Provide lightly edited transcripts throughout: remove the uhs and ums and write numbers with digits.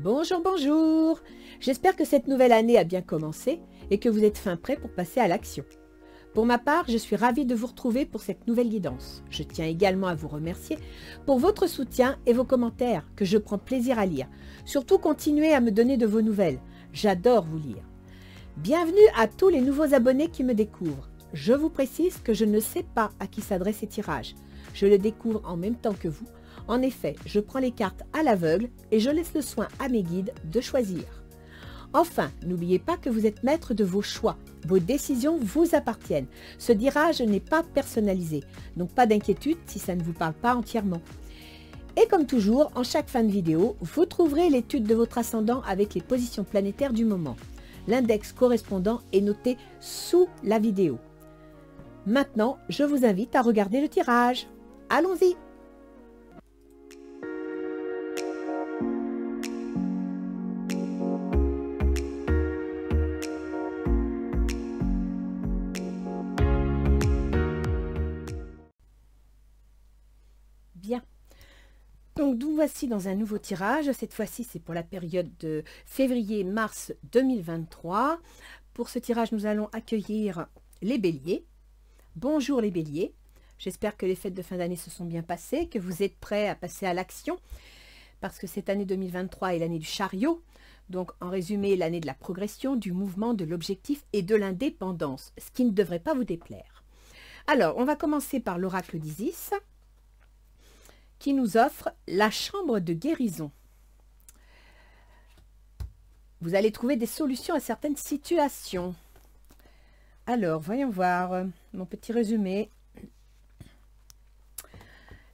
Bonjour, bonjour. J'espère que cette nouvelle année a bien commencé et que vous êtes fin prêt pour passer à l'action. Pour ma part, je suis ravie de vous retrouver pour cette nouvelle guidance. Je tiens également à vous remercier pour votre soutien et vos commentaires que je prends plaisir à lire. Surtout, continuez à me donner de vos nouvelles. J'adore vous lire. Bienvenue à tous les nouveaux abonnés qui me découvrent. Je vous précise que je ne sais pas à qui s'adressent ces tirages. Je le découvre en même temps que vous. En effet, je prends les cartes à l'aveugle et je laisse le soin à mes guides de choisir. Enfin, n'oubliez pas que vous êtes maître de vos choix. Vos décisions vous appartiennent. Ce tirage n'est pas personnalisé, donc pas d'inquiétude si ça ne vous parle pas entièrement. Et comme toujours, en chaque fin de vidéo, vous trouverez l'étude de votre ascendant avec les positions planétaires du moment. L'index correspondant est noté sous la vidéo. Maintenant, je vous invite à regarder le tirage. Allons-y! Bien. Donc nous voici dans un nouveau tirage. Cette fois-ci, c'est pour la période de février-mars 2023. Pour ce tirage, nous allons accueillir les béliers. Bonjour les béliers. J'espère que les fêtes de fin d'année se sont bien passées, que vous êtes prêts à passer à l'action. Parce que cette année 2023 est l'année du chariot. Donc en résumé, l'année de la progression, du mouvement, de l'objectif et de l'indépendance. Ce qui ne devrait pas vous déplaire. Alors, on va commencer par l'oracle d'Isis, qui nous offre la chambre de guérison. Vous allez trouver des solutions à certaines situations. Alors, voyons voir mon petit résumé.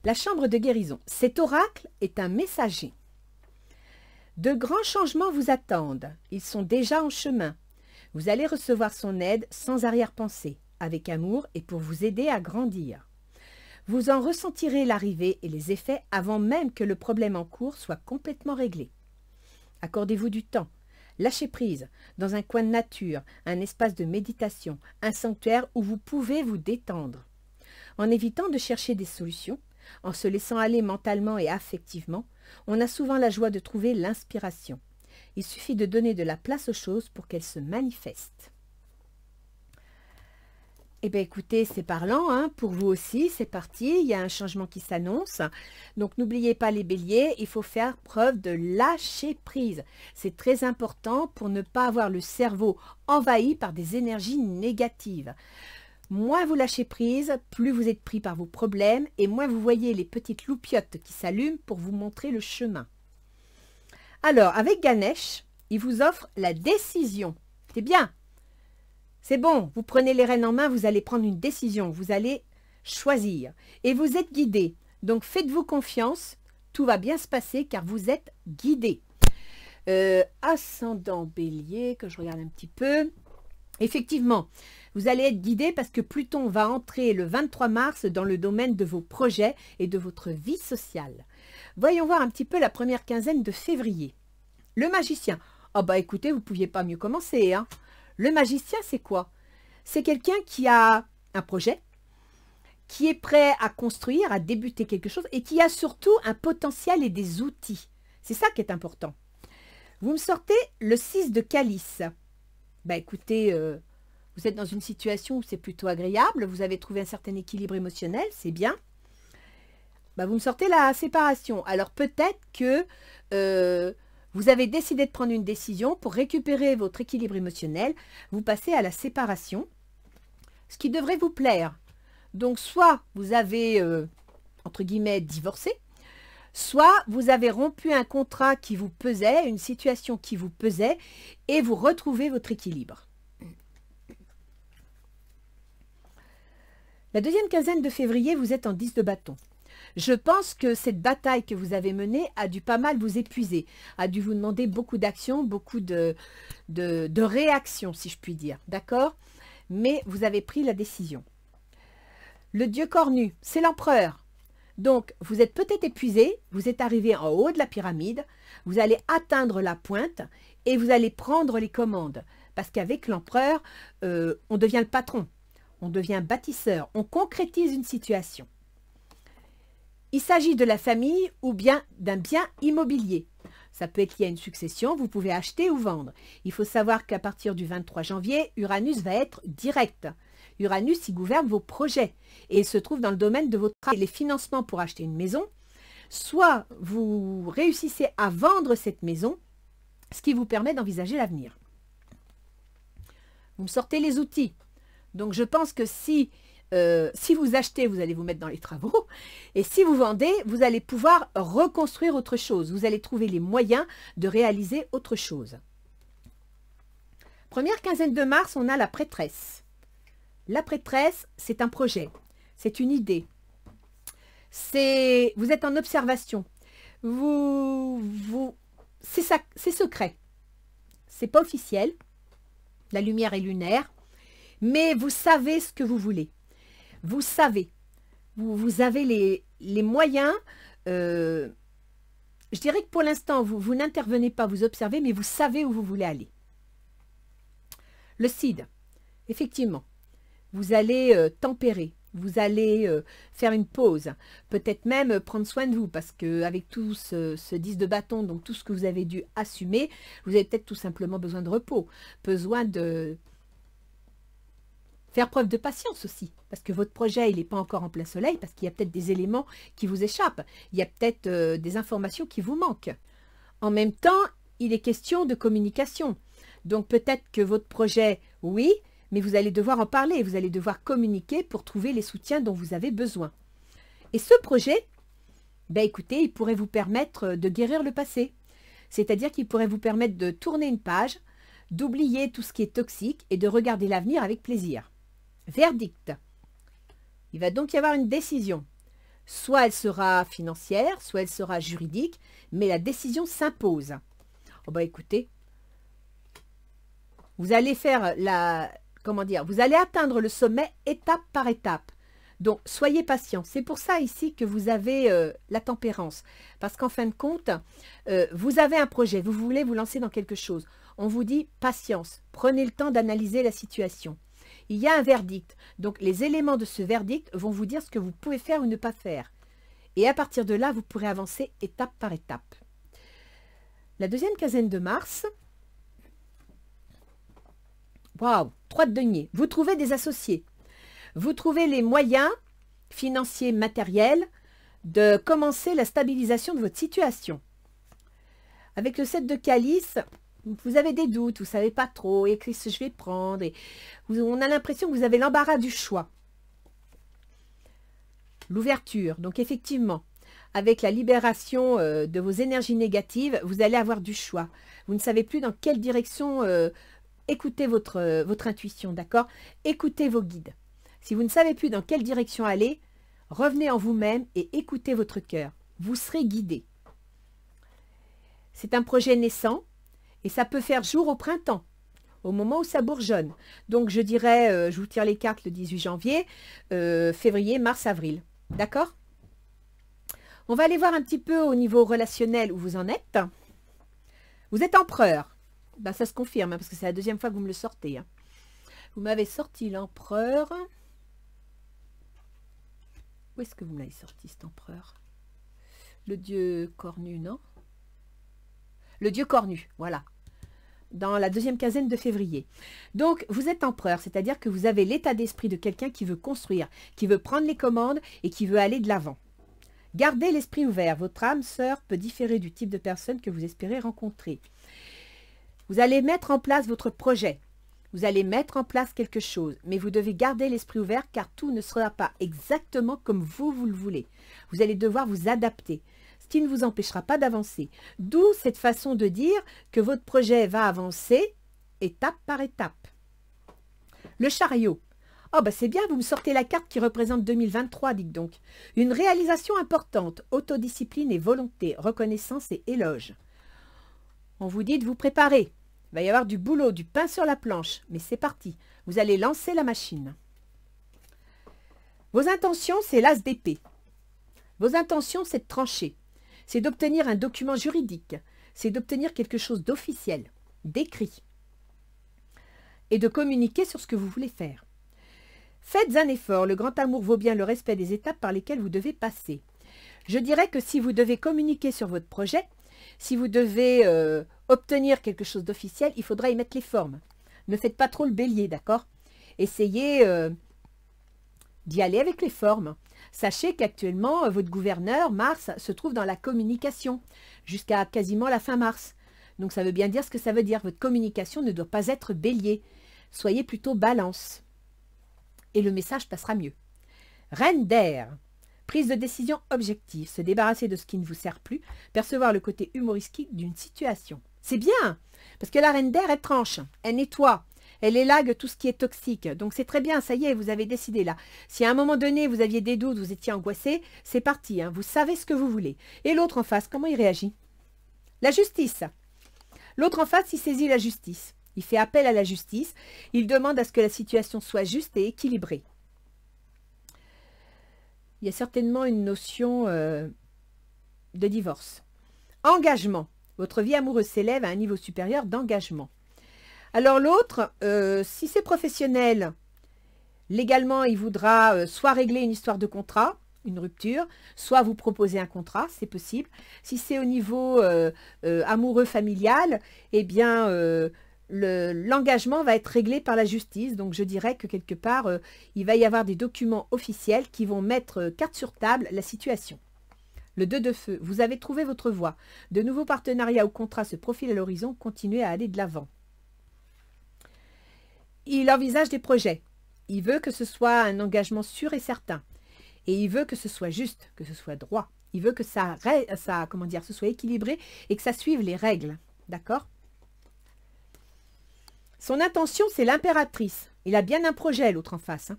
La chambre de guérison. Cet oracle est un messager. De grands changements vous attendent. Ils sont déjà en chemin. Vous allez recevoir son aide sans arrière-pensée, avec amour et pour vous aider à grandir. Vous en ressentirez l'arrivée et les effets avant même que le problème en cours soit complètement réglé. Accordez-vous du temps. Lâchez prise dans un coin de nature, un espace de méditation, un sanctuaire où vous pouvez vous détendre. En évitant de chercher des solutions, en se laissant aller mentalement et affectivement, on a souvent la joie de trouver l'inspiration. Il suffit de donner de la place aux choses pour qu'elles se manifestent. Eh bien, écoutez, c'est parlant, hein, pour vous aussi, c'est parti, il y a un changement qui s'annonce. Donc, n'oubliez pas les béliers, il faut faire preuve de lâcher prise. C'est très important pour ne pas avoir le cerveau envahi par des énergies négatives. Moins vous lâchez prise, plus vous êtes pris par vos problèmes et moins vous voyez les petites loupiottes qui s'allument pour vous montrer le chemin. Alors, avec Ganesh, il vous offre la décision. C'est bien. C'est bon, vous prenez les rênes en main, vous allez prendre une décision, vous allez choisir. Et vous êtes guidé, donc faites-vous confiance, tout va bien se passer car vous êtes guidé. Ascendant bélier, que je regarde un petit peu. Effectivement, vous allez être guidé parce que Pluton va entrer le 23 mars dans le domaine de vos projets et de votre vie sociale. Voyons voir un petit peu la première quinzaine de février. Le magicien. Ah bah écoutez, vous ne pouviez pas mieux commencer, hein. Le magicien, c'est quoi? C'est quelqu'un qui a un projet, qui est prêt à construire, à débuter quelque chose et qui a surtout un potentiel et des outils. C'est ça qui est important. Vous me sortez le 6 de calice. Bah écoutez, vous êtes dans une situation où c'est plutôt agréable, vous avez trouvé un certain équilibre émotionnel, c'est bien. Bah vous me sortez la séparation. Alors peut-être que vous avez décidé de prendre une décision pour récupérer votre équilibre émotionnel. Vous passez à la séparation, ce qui devrait vous plaire. Donc, soit vous avez, entre guillemets, divorcé, soit vous avez rompu un contrat qui vous pesait, une situation qui vous pesait, et vous retrouvez votre équilibre. La deuxième quinzaine de février, vous êtes en 10 de bâton. Je pense que cette bataille que vous avez menée a dû pas mal vous épuiser, a dû vous demander beaucoup d'actions, beaucoup de réactions, si je puis dire, d'accord? Mais vous avez pris la décision. Le dieu cornu, c'est l'empereur. Donc, vous êtes peut-être épuisé, vous êtes arrivé en haut de la pyramide, vous allez atteindre la pointe et vous allez prendre les commandes. Parce qu'avec l'empereur, on devient le patron, on devient bâtisseur, on concrétise une situation. Il s'agit de la famille ou bien d'un bien immobilier. Ça peut être lié à une succession, vous pouvez acheter ou vendre. Il faut savoir qu'à partir du 23 janvier, Uranus va être direct. Uranus, il gouverne vos projets et il se trouve dans le domaine de votre travail. Les financements pour acheter une maison, soit vous réussissez à vendre cette maison, ce qui vous permet d'envisager l'avenir. Vous me sortez les outils. Donc je pense que si vous achetez, vous allez vous mettre dans les travaux. Et si vous vendez, vous allez pouvoir reconstruire autre chose. Vous allez trouver les moyens de réaliser autre chose. Première quinzaine de mars, on a la prêtresse. La prêtresse, c'est un projet. C'est une idée. Vous êtes en observation. C'est secret. C'est pas officiel. La lumière est lunaire. Mais vous savez ce que vous voulez. Vous savez. Vous avez les moyens. Je dirais que pour l'instant, vous n'intervenez pas, vous observez, mais vous savez où vous voulez aller. Le CID, effectivement, vous allez tempérer. Vous allez faire une pause, peut-être même prendre soin de vous, parce qu'avec tout ce 10 de bâton, donc tout ce que vous avez dû assumer, vous avez peut-être tout simplement besoin de repos, besoin de faire preuve de patience aussi, parce que votre projet, il n'est pas encore en plein soleil, parce qu'il y a peut-être des éléments qui vous échappent, il y a peut-être des informations qui vous manquent. En même temps, il est question de communication. Donc peut-être que votre projet, oui, mais vous allez devoir en parler, vous allez devoir communiquer pour trouver les soutiens dont vous avez besoin. Et ce projet, ben écoutez, il pourrait vous permettre de guérir le passé. C'est-à-dire qu'il pourrait vous permettre de tourner une page, d'oublier tout ce qui est toxique et de regarder l'avenir avec plaisir. Verdict. Il va donc y avoir une décision. Soit elle sera financière, soit elle sera juridique, mais la décision s'impose. Oh ben écoutez, vous allez faire vous allez atteindre le sommet étape par étape. Donc, soyez patient. C'est pour ça ici que vous avez la tempérance. Parce qu'en fin de compte, vous avez un projet, vous voulez vous lancer dans quelque chose. On vous dit patience, prenez le temps d'analyser la situation. Il y a un verdict. Donc, les éléments de ce verdict vont vous dire ce que vous pouvez faire ou ne pas faire. Et à partir de là, vous pourrez avancer étape par étape. La deuxième quinzaine de mars... Waouh, 3 de denier. Vous trouvez des associés. Vous trouvez les moyens financiers, matériels de commencer la stabilisation de votre situation. Avec le 7 de calice, vous avez des doutes, vous ne savez pas trop, et qu'est-ce que je vais prendre. Et on a l'impression que vous avez l'embarras du choix. L'ouverture, donc effectivement, avec la libération de vos énergies négatives, vous allez avoir du choix. Vous ne savez plus dans quelle direction... écoutez votre intuition, d'accord? Écoutez vos guides. Si vous ne savez plus dans quelle direction aller, revenez en vous-même et écoutez votre cœur. Vous serez guidé. C'est un projet naissant et ça peut faire jour au printemps, au moment où ça bourgeonne. Donc je dirais, je vous tire les cartes le 18 janvier, février, mars, avril. D'accord? On va aller voir un petit peu au niveau relationnel où vous en êtes. Vous êtes empereur. Ben, ça se confirme, hein, parce que c'est la deuxième fois que vous me le sortez. Hein. Vous m'avez sorti l'empereur. Où est-ce que vous me l'avez sorti, cet empereur? Le dieu cornu, non? Le dieu cornu, voilà. Dans la deuxième quinzaine de février. Donc, vous êtes empereur, c'est-à-dire que vous avez l'état d'esprit de quelqu'un qui veut construire, qui veut prendre les commandes et qui veut aller de l'avant. Gardez l'esprit ouvert. Votre âme sœur peut différer du type de personne que vous espérez rencontrer. Vous allez mettre en place votre projet. Vous allez mettre en place quelque chose. Mais vous devez garder l'esprit ouvert car tout ne sera pas exactement comme vous le voulez. Vous allez devoir vous adapter. Ce qui ne vous empêchera pas d'avancer. D'où cette façon de dire que votre projet va avancer étape par étape. Le chariot. Oh bah c'est bien, vous me sortez la carte qui représente 2023, dites donc. Une réalisation importante, autodiscipline et volonté, reconnaissance et éloge. On vous dit de vous préparer. Il va y avoir du boulot, du pain sur la planche. Mais c'est parti. Vous allez lancer la machine. Vos intentions, c'est l'as d'épée. Vos intentions, c'est de trancher. C'est d'obtenir un document juridique. C'est d'obtenir quelque chose d'officiel, d'écrit. Et de communiquer sur ce que vous voulez faire. Faites un effort. Le grand amour vaut bien le respect des étapes par lesquelles vous devez passer. Je dirais que si vous devez communiquer sur votre projet, Si vous devez obtenir quelque chose d'officiel, il faudra y mettre les formes. Ne faites pas trop le bélier, d'accord? Essayez d'y aller avec les formes. Sachez qu'actuellement, votre gouverneur, Mars, se trouve dans la communication jusqu'à quasiment la fin mars. Donc ça veut bien dire ce que ça veut dire. Votre communication ne doit pas être bélier. Soyez plutôt balance. Et le message passera mieux. Reine d'air. Prise de décision objective. Se débarrasser de ce qui ne vous sert plus. Percevoir le côté humoristique d'une situation. C'est bien, parce que la reine d'air, elle tranche. Elle nettoie. Elle élague tout ce qui est toxique. Donc c'est très bien, ça y est, vous avez décidé là. Si à un moment donné, vous aviez des doutes, vous étiez angoissé, c'est parti. Hein, vous savez ce que vous voulez. Et l'autre en face, comment il réagit? La justice. L'autre en face, il saisit la justice. Il fait appel à la justice. Il demande à ce que la situation soit juste et équilibrée. Il y a certainement une notion de divorce. Engagement. Votre vie amoureuse s'élève à un niveau supérieur d'engagement. Alors l'autre, si c'est professionnel, légalement, il voudra soit régler une histoire de contrat, une rupture, soit vous proposer un contrat, c'est possible. Si c'est au niveau amoureux familial, eh bien, l'engagement va être réglé par la justice. Donc, je dirais que quelque part, il va y avoir des documents officiels qui vont mettre carte sur table la situation. Le 2 de feu, vous avez trouvé votre voie. De nouveaux partenariats ou contrats se profilent à l'horizon, continuez à aller de l'avant. Il envisage des projets. Il veut que ce soit un engagement sûr et certain. Et il veut que ce soit juste, que ce soit droit. Il veut que ce soit équilibré et que ça suive les règles. D'accord? Son intention, c'est l'impératrice. Il a bien un projet, l'autre en face. Hein.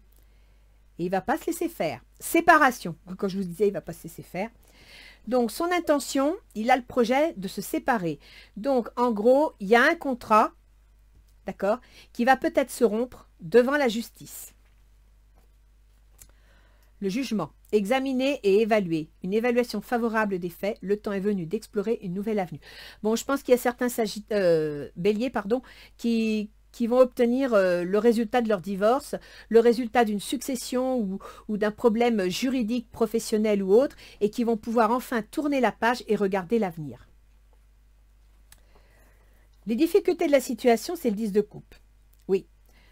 Et il ne va pas se laisser faire. Séparation. Quand je vous disais, il ne va pas se laisser faire. Donc, son intention, il a le projet de se séparer. Donc, en gros, il y a un contrat, d'accord, qui va peut-être se rompre devant la justice. Le jugement. Examiner et évaluer. Une évaluation favorable des faits. Le temps est venu d'explorer une nouvelle avenue. Bon, je pense qu'il y a certains béliers qui vont obtenir le résultat de leur divorce, le résultat d'une succession ou d'un problème juridique, professionnel ou autre, et qui vont pouvoir enfin tourner la page et regarder l'avenir. Les difficultés de la situation, c'est le 10 de coupe. Oui,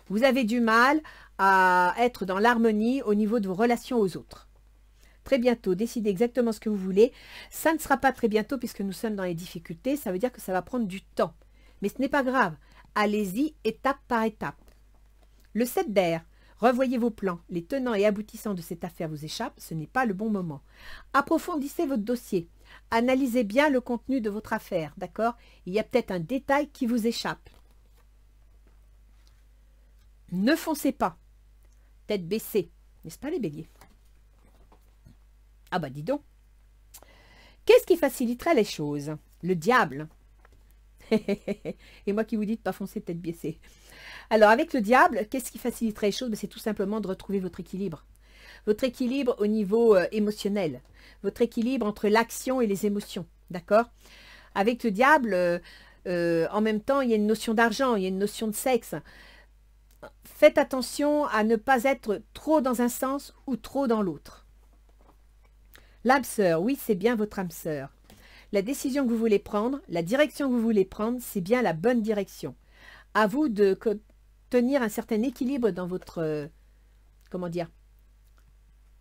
vous avez du mal à être dans l'harmonie au niveau de vos relations aux autres. Très bientôt, décidez exactement ce que vous voulez. Ça ne sera pas très bientôt puisque nous sommes dans les difficultés. Ça veut dire que ça va prendre du temps. Mais ce n'est pas grave. Allez-y étape par étape. Le 7 d'air. Revoyez vos plans. Les tenants et aboutissants de cette affaire vous échappent. Ce n'est pas le bon moment. Approfondissez votre dossier. Analysez bien le contenu de votre affaire. D'accord? Il y a peut-être un détail qui vous échappe. Ne foncez pas. Tête baissée. N'est-ce pas les béliers? Ah bah dis donc. Qu'est-ce qui faciliterait les choses? Le diable. Et moi qui vous dis de ne pas foncer tête baissée. Alors avec le diable, qu'est-ce qui faciliterait les choses? C'est tout simplement de retrouver votre équilibre. Votre équilibre au niveau émotionnel. Votre équilibre entre l'action et les émotions. D'accord? Avec le diable, en même temps, il y a une notion d'argent, il y a une notion de sexe. Faites attention à ne pas être trop dans un sens ou trop dans l'autre. L'âme sœur, oui, c'est bien votre âme sœur. La décision que vous voulez prendre, la direction que vous voulez prendre, c'est bien la bonne direction. À vous de tenir un certain équilibre dans votre, comment dire,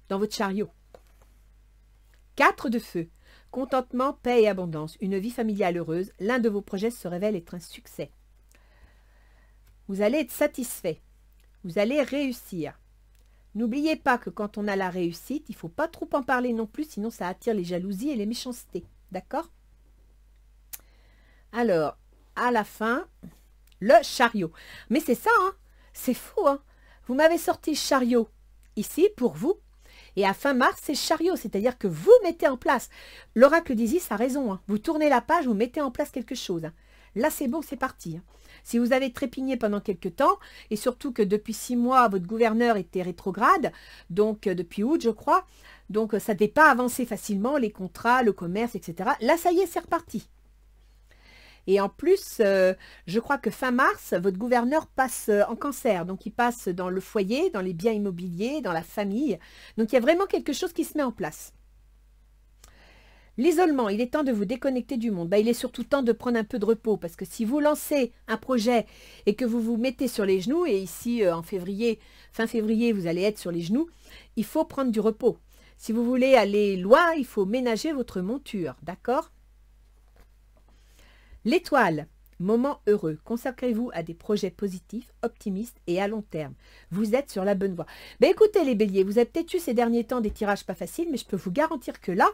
dans votre chariot. 4 de feu. Contentement, paix et abondance. Une vie familiale heureuse. L'un de vos projets se révèle être un succès. Vous allez être satisfait. Vous allez réussir. N'oubliez pas que quand on a la réussite, il ne faut pas trop en parler non plus, sinon ça attire les jalousies et les méchancetés. D'accord? Alors, à la fin, le chariot. Mais c'est ça, hein? C'est fou, hein? Vous m'avez sorti le chariot ici pour vous. Et à fin mars, c'est le chariot, c'est-à-dire que vous mettez en place. L'oracle d'Isis a raison, hein? Vous tournez la page, vous mettez en place quelque chose. Hein? Là, c'est bon, c'est parti. Hein? Si vous avez trépigné pendant quelque temps, et surtout que depuis 6 mois, votre gouverneur était rétrograde, donc depuis août, je crois, donc ça ne devait pas avancer facilement, les contrats, le commerce, etc. Là, ça y est, c'est reparti. Et en plus, je crois que fin mars, votre gouverneur passe en cancer. Donc, il passe dans le foyer, dans les biens immobiliers, dans la famille. Donc, il y a vraiment quelque chose qui se met en place. L'isolement, il est temps de vous déconnecter du monde. Il est surtout temps de prendre un peu de repos parce que si vous lancez un projet et que vous vous mettez sur les genoux, et ici en février, fin février, vous allez être sur les genoux, il faut prendre du repos. Si vous voulez aller loin, il faut ménager votre monture, d'accord? L'étoile, moment heureux. Consacrez-vous à des projets positifs, optimistes et à long terme. Vous êtes sur la bonne voie. Écoutez les béliers, vous avez peut-être eu ces derniers temps des tirages pas faciles, mais je peux vous garantir que là,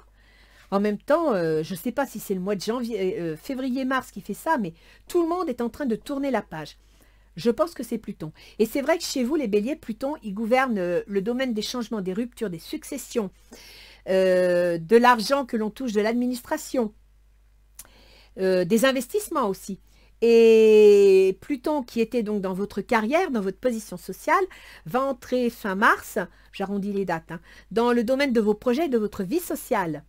en même temps, je ne sais pas si c'est le mois de janvier, février-mars qui fait ça, mais tout le monde est en train de tourner la page. Je pense que c'est Pluton. Et c'est vrai que chez vous, les béliers, Pluton, il gouverne le domaine des changements, des ruptures, des successions, de l'argent que l'on touche, de l'administration, des investissements aussi. Et Pluton, qui était donc dans votre carrière, dans votre position sociale, va entrer fin mars, j'arrondis les dates, hein, dans le domaine de vos projets et de votre vie sociale.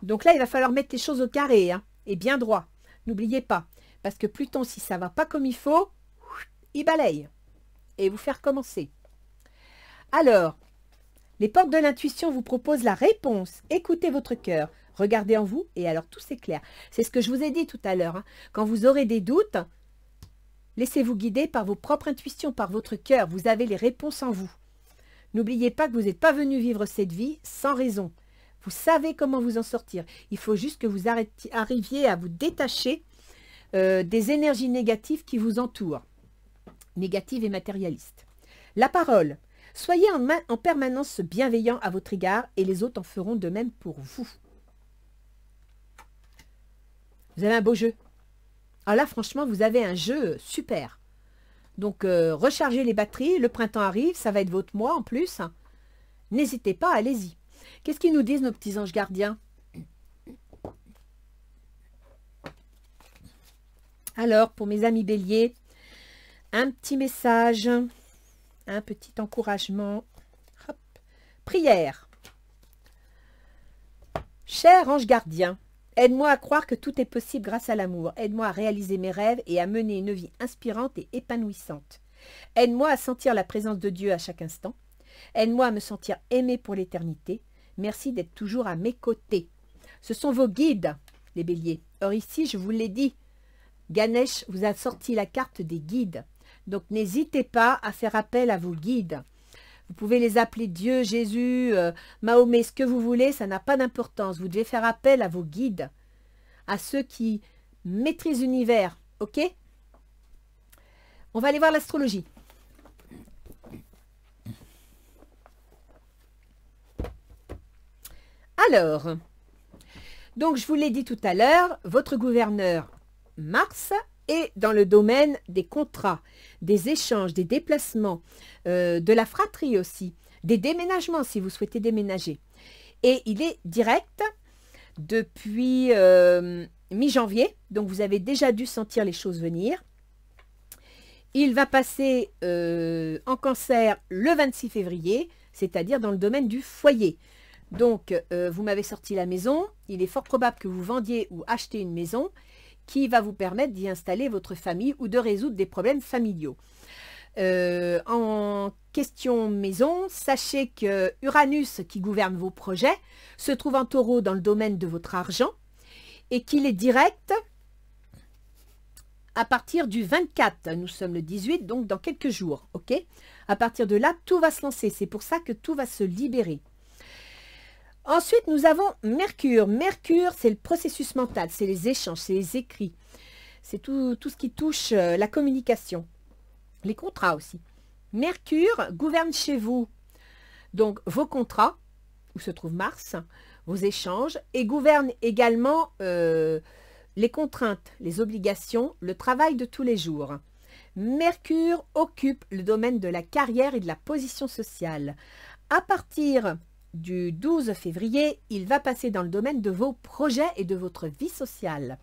Donc là, il va falloir mettre les choses au carré, hein, et bien droit. N'oubliez pas, parce que Pluton, si ça ne va pas comme il faut, il balaye et vous faire commencer. Alors, les portes de l'intuition vous proposent la réponse. Écoutez votre cœur, regardez en vous et alors tout s'éclaire. C'est ce que je vous ai dit tout à l'heure. Hein. Quand vous aurez des doutes, laissez-vous guider par vos propres intuitions, par votre cœur. Vous avez les réponses en vous. N'oubliez pas que vous n'êtes pas venu vivre cette vie sans raison. Vous savez comment vous en sortir. Il faut juste que vous arriviez à vous détacher des énergies négatives qui vous entourent. Négatives et matérialistes. La parole. Soyez en permanence bienveillant à votre égard et les autres en feront de même pour vous. Vous avez un beau jeu. Alors là, franchement, vous avez un jeu super. Donc, rechargez les batteries. Le printemps arrive. Ça va être votre mois en plus. N'hésitez pas, allez-y. Qu'est-ce qu'ils nous disent, nos petits anges gardiens? Alors, pour mes amis béliers, un petit message, un petit encouragement. Hop. Prière. Cher ange gardien, aide-moi à croire que tout est possible grâce à l'amour. Aide-moi à réaliser mes rêves et à mener une vie inspirante et épanouissante. Aide-moi à sentir la présence de Dieu à chaque instant. Aide-moi à me sentir aimé pour l'éternité. Merci d'être toujours à mes côtés. Ce sont vos guides, les béliers. Or ici, je vous l'ai dit, Ganesh vous a sorti la carte des guides. Donc n'hésitez pas à faire appel à vos guides. Vous pouvez les appeler Dieu, Jésus, Mahomet, ce que vous voulez, ça n'a pas d'importance. Vous devez faire appel à vos guides, à ceux qui maîtrisent l'univers, ok? On va aller voir l'astrologie. Alors, donc je vous l'ai dit tout à l'heure, votre gouverneur Mars est dans le domaine des contrats, des échanges, des déplacements, de la fratrie aussi, des déménagements si vous souhaitez déménager. Et il est direct depuis mi-janvier, donc vous avez déjà dû sentir les choses venir. Il va passer en Cancer le 26 février, c'est-à-dire dans le domaine du foyer. Donc, vous m'avez sorti la maison. Il est fort probable que vous vendiez ou achetiez une maison qui va vous permettre d'y installer votre famille ou de résoudre des problèmes familiaux. En question maison, sachez que Uranus, qui gouverne vos projets, se trouve en Taureau dans le domaine de votre argent et qu'il est direct à partir du 24. Nous sommes le 18, donc dans quelques jours. Ok. À partir de là, tout va se lancer. C'est pour ça que tout va se libérer. Ensuite, nous avons Mercure. Mercure, c'est le processus mental, c'est les échanges, c'est les écrits. C'est tout ce qui touche la communication. Les contrats aussi. Mercure gouverne chez vous donc vos contrats, où se trouve Mars, vos échanges, et gouverne également les contraintes, les obligations, le travail de tous les jours. Mercure occupe le domaine de la carrière et de la position sociale. À partir du 12 février, il va passer dans le domaine de vos projets et de votre vie sociale.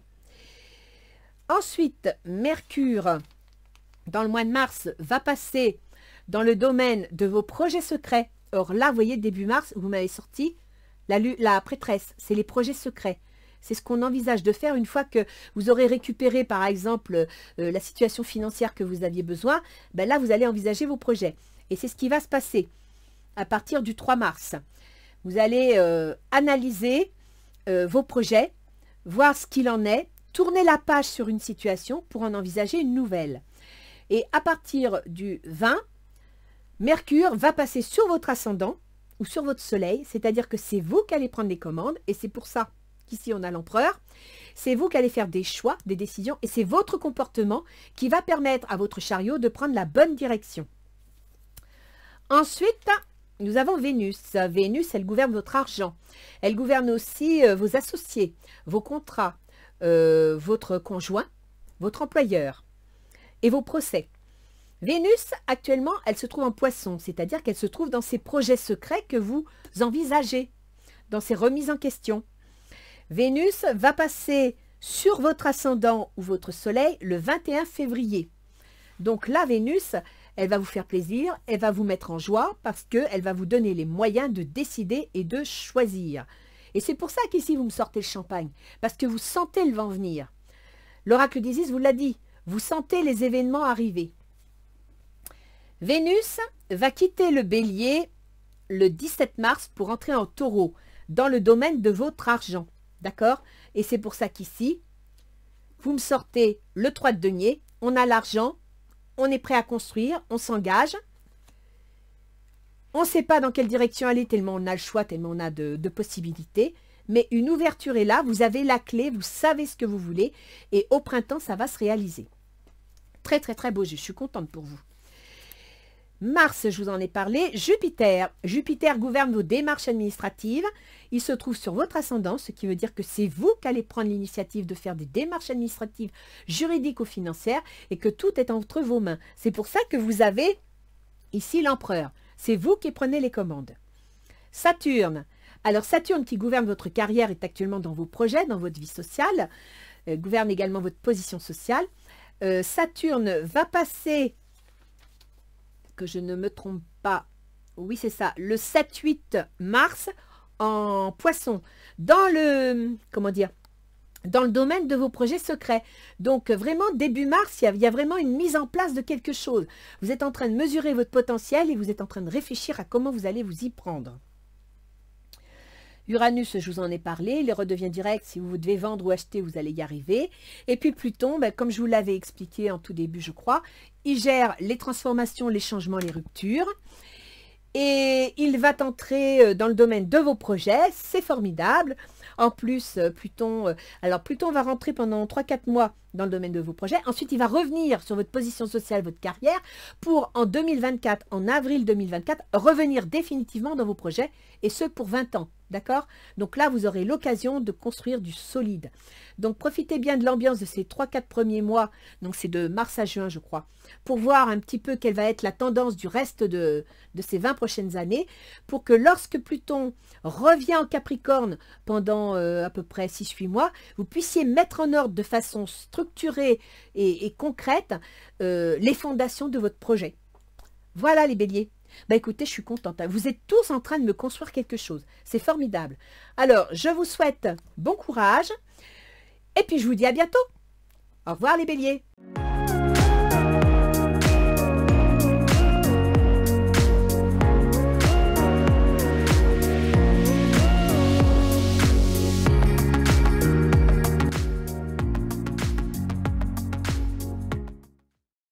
Ensuite, Mercure, dans le mois de mars, va passer dans le domaine de vos projets secrets. Or là, vous voyez, début mars, vous m'avez sorti la prêtresse, c'est les projets secrets. C'est ce qu'on envisage de faire une fois que vous aurez récupéré, par exemple, la situation financière que vous aviez besoin. Ben là, vous allez envisager vos projets. Et c'est ce qui va se passer à partir du 3 mars. Vous allez analyser vos projets, voir ce qu'il en est, tourner la page sur une situation pour en envisager une nouvelle. Et à partir du 20, Mercure va passer sur votre ascendant ou sur votre soleil, c'est-à-dire que c'est vous qui allez prendre les commandes, et c'est pour ça qu'ici on a l'empereur. C'est vous qui allez faire des choix, des décisions, et c'est votre comportement qui va permettre à votre chariot de prendre la bonne direction. Ensuite, nous avons Vénus. Vénus, elle gouverne votre argent. Elle gouverne aussi vos associés, vos contrats, votre conjoint, votre employeur et vos procès. Vénus, actuellement, elle se trouve en Poisson, c'est-à-dire qu'elle se trouve dans ces projets secrets que vous envisagez, dans ces remises en question. Vénus va passer sur votre ascendant ou votre soleil le 21 février. Donc là, Vénus, elle va vous faire plaisir, elle va vous mettre en joie parce qu'elle va vous donner les moyens de décider et de choisir. Et c'est pour ça qu'ici, vous me sortez le champagne, parce que vous sentez le vent venir. L'oracle d'Isis vous l'a dit, vous sentez les événements arriver. Vénus va quitter le Bélier le 17 mars pour entrer en Taureau, dans le domaine de votre argent. D'accord? Et c'est pour ça qu'ici, vous me sortez le 3 de denier, on a l'argent, on est prêt à construire, on s'engage. On ne sait pas dans quelle direction aller, tellement on a le choix, tellement on a de possibilités. Mais une ouverture est là, vous avez la clé, vous savez ce que vous voulez. Et au printemps, ça va se réaliser. Très, très, très beau jeu, je suis contente pour vous. Mars, je vous en ai parlé. Jupiter. Jupiter gouverne vos démarches administratives. Il se trouve sur votre ascendant, ce qui veut dire que c'est vous qui allez prendre l'initiative de faire des démarches administratives, juridiques ou financières, et que tout est entre vos mains. C'est pour ça que vous avez ici l'empereur. C'est vous qui prenez les commandes. Saturne. Alors Saturne qui gouverne votre carrière est actuellement dans vos projets, dans votre vie sociale, gouverne également votre position sociale. Saturne va passer, que je ne me trompe pas, oui c'est ça, le 7-8 mars en Poisson, dans le, comment dire, dans le domaine de vos projets secrets. Donc vraiment début mars, il y a vraiment une mise en place de quelque chose. Vous êtes en train de mesurer votre potentiel et vous êtes en train de réfléchir à comment vous allez vous y prendre. Uranus, je vous en ai parlé, il redevient direct. Si vous devez vendre ou acheter, vous allez y arriver. Et puis Pluton, comme je vous l'avais expliqué en tout début, je crois, il gère les transformations, les changements, les ruptures. Et il va entrer dans le domaine de vos projets, c'est formidable. En plus, Pluton va rentrer pendant 3-4 mois dans le domaine de vos projets. Ensuite, il va revenir sur votre position sociale, votre carrière, pour en 2024, en avril 2024, revenir définitivement dans vos projets, et ce pour 20 ans. D'accord? Donc là, vous aurez l'occasion de construire du solide. Donc, profitez bien de l'ambiance de ces 3-4 premiers mois. Donc, c'est de mars à juin, je crois, pour voir un petit peu quelle va être la tendance du reste de ces 20 prochaines années, pour que lorsque Pluton revient en Capricorne pendant à peu près 6-8 mois, vous puissiez mettre en ordre de façon structurée et concrète les fondations de votre projet. Voilà les béliers. Écoutez, je suis contente. Vous êtes tous en train de me construire quelque chose. C'est formidable. Alors, je vous souhaite bon courage. Et puis, je vous dis à bientôt. Au revoir les béliers.